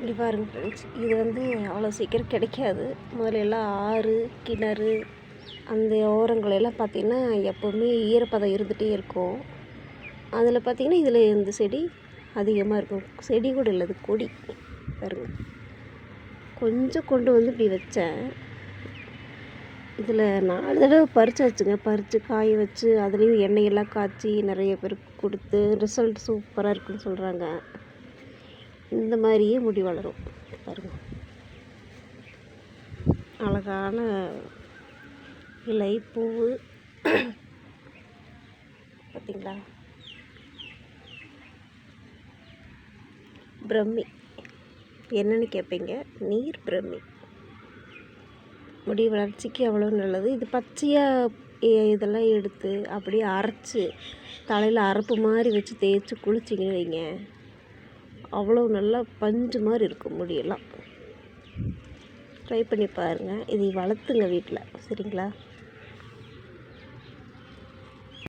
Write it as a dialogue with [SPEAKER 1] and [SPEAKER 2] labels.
[SPEAKER 1] இப்படி பாருங்கள் ஃப்ரெண்ட்ஸ், இது அவ்வளோ சீக்கிரம் கிடைக்காது. முதல்ல எல்லாம் ஆறு, கிணறு அந்த ஓரங்களெல்லாம் பார்த்திங்கன்னா எப்போவுமே ஈரப்பதம் இருந்துகிட்டே இருக்கும். அதில் பார்த்திங்கன்னா இதில் இந்த செடி அதிகமாக இருக்கும். செடி கூட இல்லை, அது கொடி பாருங்க. கொஞ்சம் கொண்டு வந்து இப்படி வச்சேன். இதில் 4 தடவை பறிச்சாச்சுங்க. பறித்து காய வச்சு அதுலேயும் எண்ணெயெல்லாம் காய்ச்சி நிறைய பேருக்கு கொடுத்து ரிசல்ட் சூப்பராக இருக்குன்னு சொல்கிறாங்க. இந்த மாதிரியே முடி வளரும் பாருங்கள். அழகான இலை பூ பார்த்திங்களா. பிரம்மி என்னன்னு கேட்பீங்க. நீர் பிரம்மி முடி வளர்ச்சிக்கு அவ்வளோ நல்லது. இது பச்சையாக இதெல்லாம் எடுத்து அப்படியே அரைச்சி தலையில் அரப்பு மாதிரி வச்சு தேய்ச்சி குளிச்சிங்கன்னு வைங்க, அவ்வளோ நல்லா பஞ்சு மாதிரி இருக்கும் முடியெல்லாம். ட்ரை பண்ணி பாருங்கள். இதை வளர்த்துங்க வீட்டில், சரிங்களா.